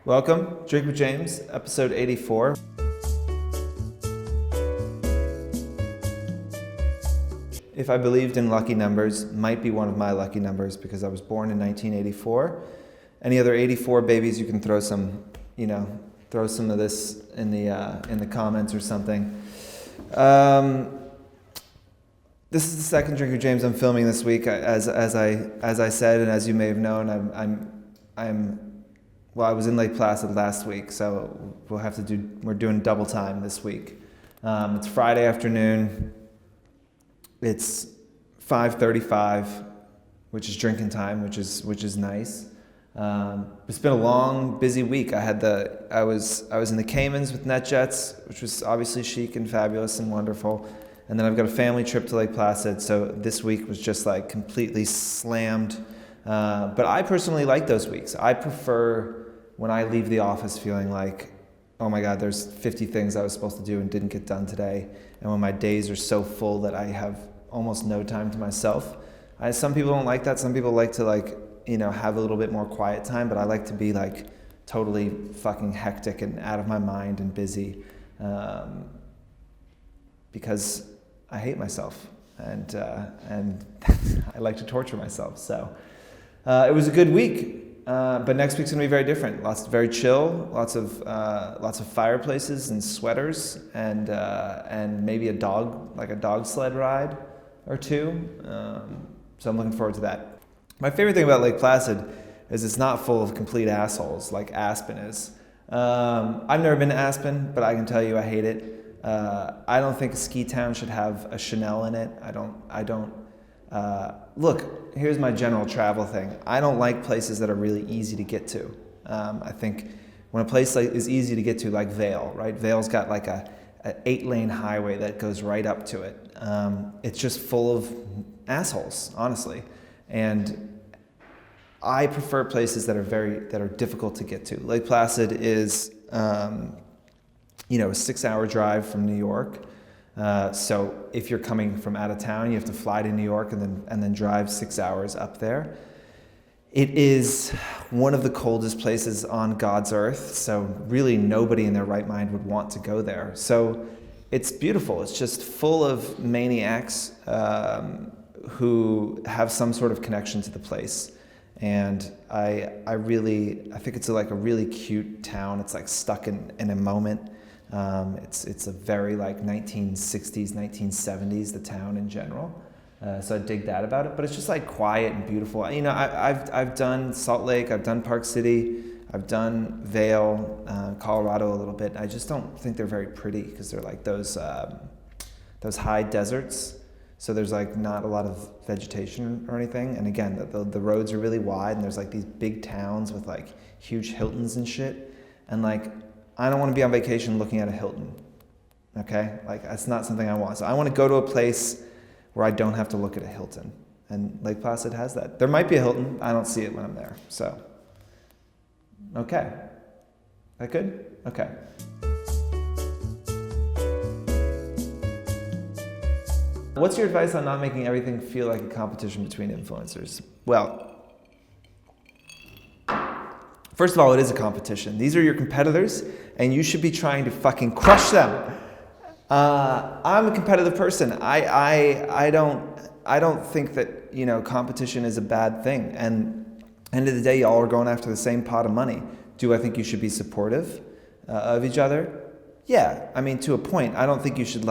Welcome, Drink with James, episode 84. If I believed in lucky numbers, might be one of my lucky numbers because I was born in 1984. Any other 84 babies, you can throw some of this in the comments or something. This is the second Drink with James I'm filming this week. As I said, and as you may have known, I was in Lake Placid last week, so we're doing double time this week. It's Friday afternoon. It's 5:35, which is drinking time, which is nice. It's been a long, busy week. I was in the Caymans with NetJets, which was obviously chic and fabulous and wonderful. And then I've got a family trip to Lake Placid, so this week was just like completely slammed. But I personally like those weeks. I prefer when I leave the office feeling like, oh my God, there's 50 things I was supposed to do and didn't get done today. And when my days are so full that I have almost no time to myself. Some people don't like that. Some people like to have a little bit more quiet time, but I like to be like totally fucking hectic and out of my mind and busy because I hate myself and I like to torture myself. So it was a good week. But next week's gonna be very different. Very chill. Lots of fireplaces and sweaters, and maybe a dog sled ride or two. So I'm looking forward to that. My favorite thing about Lake Placid is it's not full of complete assholes like Aspen is. I've never been to Aspen, but I can tell you I hate it. I don't think a ski town should have a Chanel in it. I don't. Look, here's my general travel thing. I don't like places that are really easy to get to. I think when a place is easy to get to, like Vail, right? Vail's got like an 8-lane highway that goes right up to it. It's just full of assholes, honestly. And I prefer places that are difficult to get to. Lake Placid is, a 6-hour drive from New York. So if you're coming from out of town, you have to fly to New York and then drive 6 hours up there. It is one of the coldest places on God's earth, so really nobody in their right mind would want to go there. So it's beautiful. It's just full of maniacs who have some sort of connection to the place. And I think it's like a really cute town. It's like stuck in a moment. It's a very like 1960s, 1970s, the town in general. So I dig that about it, but it's just like quiet and beautiful. I've done Salt Lake, I've done Park City, I've done Vail, Colorado a little bit. I just don't think they're very pretty because they're like those high deserts. So there's like not a lot of vegetation or anything. And again, the roads are really wide and there's like these big towns with like huge Hiltons and shit. And like, I don't want to be on vacation looking at a Hilton, okay? Like, that's not something I want. So I want to go to a place where I don't have to look at a Hilton. And Lake Placid has that. There might be a Hilton. I don't see it when I'm there. So, okay. That good? Okay. What's your advice on not making everything feel like a competition between influencers? Well, first of all, it is a competition. These are your competitors, and you should be trying to fucking crush them. I'm a competitive person. I don't think that competition is a bad thing. And end of the day, y'all are going after the same pot of money. Do I think you should be supportive of each other? Yeah, I mean to a point. I don't think you should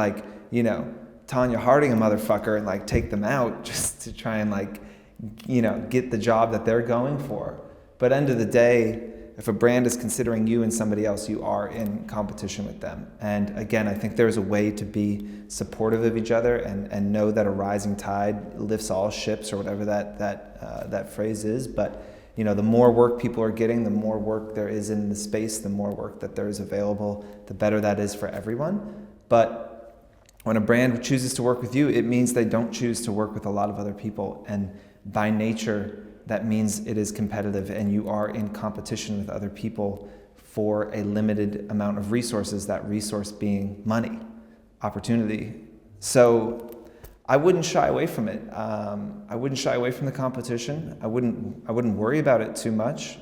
Tanya Harding a motherfucker and take them out just to try and get the job that they're going for. But end of the day, if a brand is considering you and somebody else, you are in competition with them. And again, I think there's a way to be supportive of each other and know that a rising tide lifts all ships, or whatever that phrase is. But the more work people are getting, the more work there is in the space, the more work that there is available, the better that is for everyone. But when a brand chooses to work with you, it means they don't choose to work with a lot of other people. And by nature, that means it is competitive and you are in competition with other people for a limited amount of resources, that resource being money, opportunity. So I wouldn't shy away from it. I wouldn't shy away from the competition. I wouldn't worry about it too much.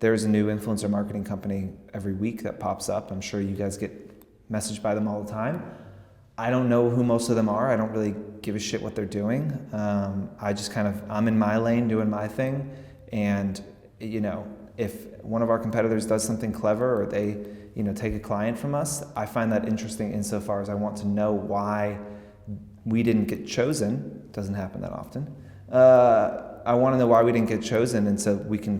there's a new influencer marketing company every week that pops up. I'm sure you guys get messaged by them all the time. I don't know who most of them are. I don't really give a shit what they're doing. I just I'm in my lane doing my thing. And, if one of our competitors does something clever or they, take a client from us, I find that interesting insofar as I want to know why we didn't get chosen. Doesn't happen that often. I want to know why we didn't get chosen, and so we can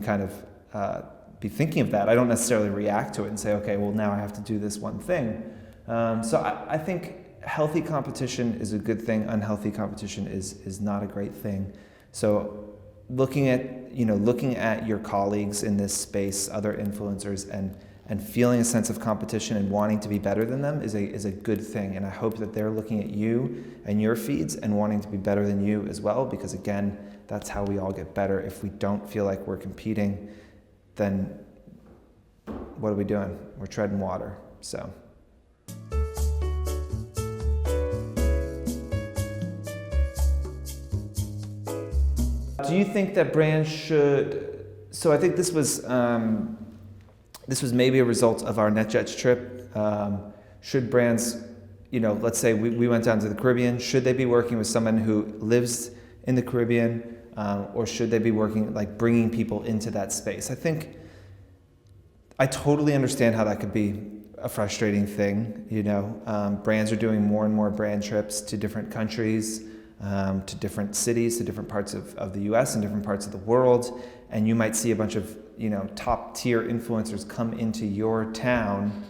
be thinking of that. I don't necessarily react to it and say, okay, well, now I have to do this one thing. So I think healthy competition is a good thing. Unhealthy competition is not a great thing. So looking at your colleagues in this space, other influencers, and feeling a sense of competition and wanting to be better than them is a good thing. And I hope that they're looking at you and your feeds and wanting to be better than you as well, because again, that's how we all get better. If we don't feel like we're competing, then what are we doing? We're treading water. So. Do you think that brands should? So I think this was maybe a result of our NetJets trip. Should brands, let's say we went down to the Caribbean, should they be working with someone who lives in the Caribbean, or should they be working, bringing people into that space? I think I totally understand how that could be a frustrating thing. Brands are doing more and more brand trips to different countries, to different cities, to different parts of the US and different parts of the world. And you might see a bunch of, top tier influencers come into your town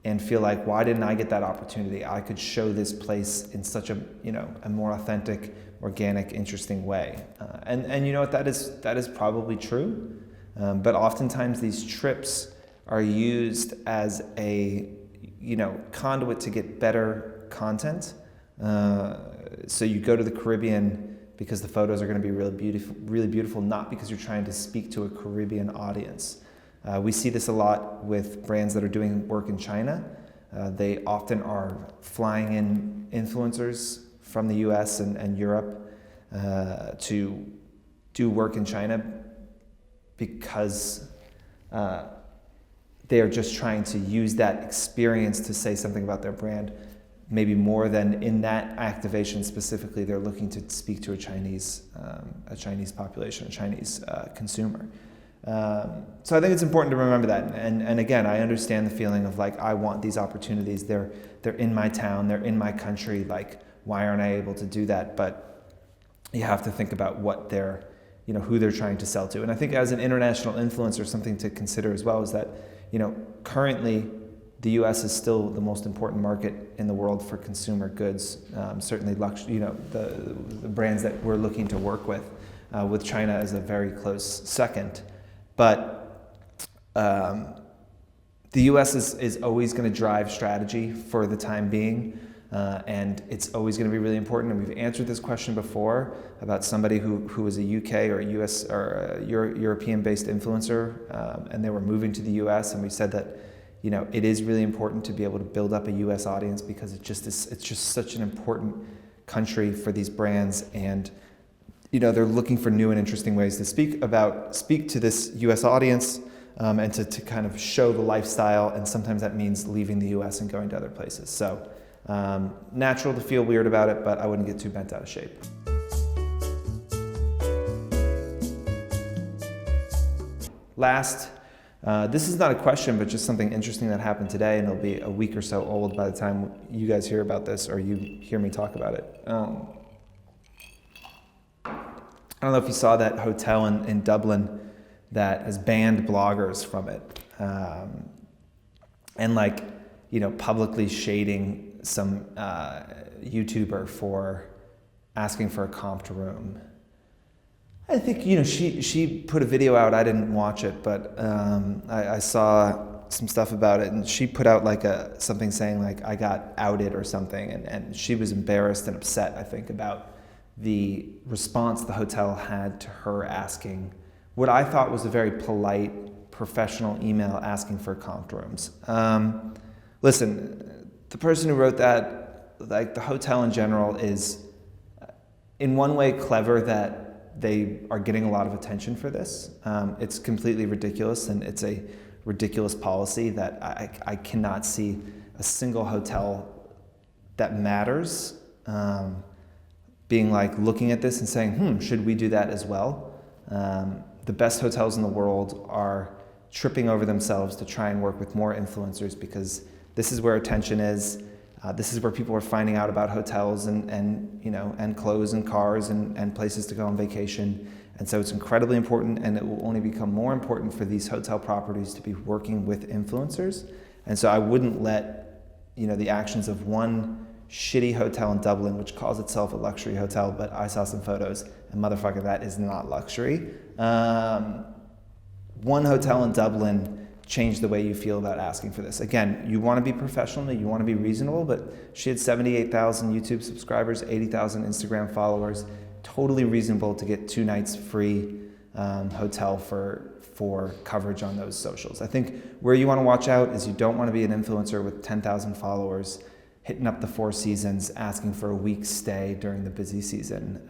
and feel like, why didn't I get that opportunity? I could show this place in such a more authentic, organic, interesting way. And you know what, that is probably true. But oftentimes these trips are used as a, conduit to get better content. So you go to the Caribbean because the photos are going to be really beautiful, not because you're trying to speak to a Caribbean audience. We see this a lot with brands that are doing work in China. They often are flying in influencers from the US and Europe to do work in China because they are just trying to use that experience to say something about their brand. Maybe more than in that activation specifically, they're looking to speak to a Chinese population, a Chinese consumer. So I think it's important to remember that. And again, I understand the feeling of I want these opportunities. They're in my town, they're in my country. Why aren't I able to do that? But you have to think about what they're, who they're trying to sell to. And I think as an international influencer, something to consider as well is that, currently, the U.S. is still the most important market in the world for consumer goods. Certainly, the brands that we're looking to work with China as a very close second. But the U.S. is always going to drive strategy for the time being, and it's always going to be really important. And we've answered this question before about somebody who was a UK or a US or a European-based influencer, and they were moving to the U.S. And we said that, it is really important to be able to build up a U.S. audience because it's just such an important country for these brands, and they're looking for new and interesting ways to speak to this U.S. audience, and to kind of show the lifestyle, and sometimes that means leaving the U.S. and going to other places. So natural to feel weird about it, but I wouldn't get too bent out of shape. Last. This is not a question, but just something interesting that happened today, and it'll be a week or so old by the time you guys hear about this or you hear me talk about it. I don't know if you saw that hotel in Dublin that has banned bloggers from it, and publicly shading some YouTuber for asking for a comped room. I think, she put a video out. I didn't watch it, but I saw some stuff about it, and she put out something saying I got outed or something, and she was embarrassed and upset, I think, about the response the hotel had to her asking what I thought was a very polite, professional email asking for comped rooms. Listen, the person who wrote that, the hotel in general, is in one way clever that they are getting a lot of attention for this. It's completely ridiculous, and it's a ridiculous policy that I cannot see a single hotel that matters being like looking at this and saying, should we do that as well? The best hotels in the world are tripping over themselves to try and work with more influencers, because this is where attention is. This is where people are finding out about hotels and clothes and cars and places to go on vacation. And so it's incredibly important, and it will only become more important for these hotel properties to be working with influencers. And so I wouldn't let, the actions of one shitty hotel in Dublin, which calls itself a luxury hotel, but I saw some photos, and motherfucker, that is not luxury. One hotel in Dublin change the way you feel about asking for this. Again, you want to be professional, you want to be reasonable, but she had 78,000 YouTube subscribers, 80,000 Instagram followers. Totally reasonable to get 2 nights free hotel for coverage on those socials. I think where you want to watch out is you don't want to be an influencer with 10,000 followers hitting up the Four Seasons, asking for a week's stay during the busy season.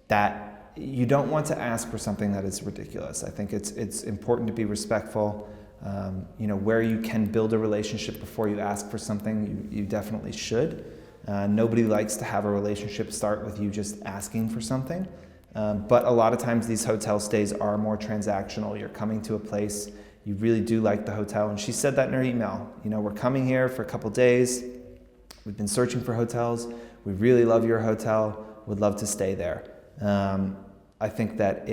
That you don't want to ask for something that is ridiculous. I think it's important to be respectful. Where you can build a relationship before you ask for something, you definitely should. Nobody likes to have a relationship start with you just asking for something. But a lot of times these hotel stays are more transactional. You're coming to a place, you really do like the hotel. And she said that in her email. We're coming here for a couple days. We've been searching for hotels. We really love your hotel. Would love to stay there. I think that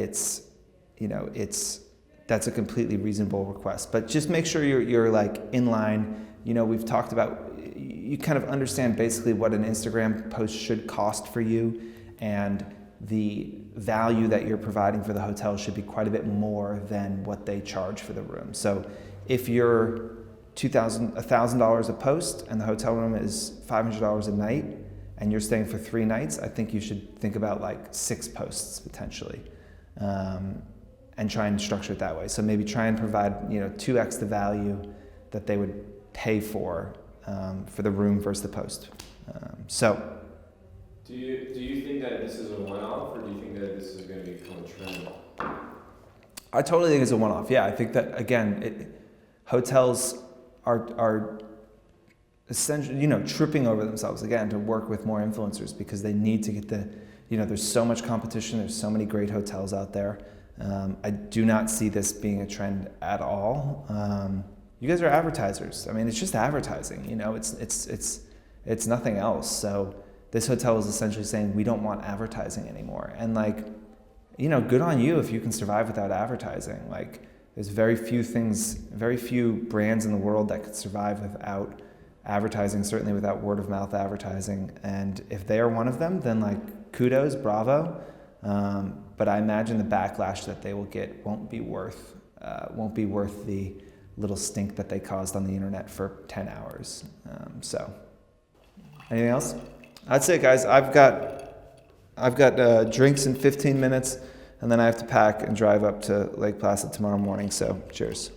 that's a completely reasonable request. But just make sure you're like in line. We've talked about, you kind of understand basically what an Instagram post should cost for you, and the value that you're providing for the hotel should be quite a bit more than what they charge for the room. So if you're $1,000 a post and the hotel room is $500 a night and you're staying for 3 nights, I think you should think about like 6 posts potentially, and try and structure it that way. So maybe try and provide 2x the value that they would pay for the room versus the post. Do you think that this is a one-off, or do you think that this is going to become a trend? I totally think it's a one-off. Yeah, I think that again, hotels are essentially tripping over themselves again to work with more influencers, because they need to get there's so much competition. There's so many great hotels out there. I do not see this being a trend at all. You guys are advertisers. I mean, it's just advertising. It's nothing else. So this hotel is essentially saying we don't want advertising anymore. And good on you if you can survive without advertising. Like, there's very few brands in the world that could survive without advertising, certainly without word of mouth advertising. And if they are one of them, then kudos, bravo. But I imagine the backlash that they will get won't be worth the little stink that they caused on the internet for 10 hours. Anything else? That's it, guys. I've got drinks in 15 minutes, and then I have to pack and drive up to Lake Placid tomorrow morning. So cheers.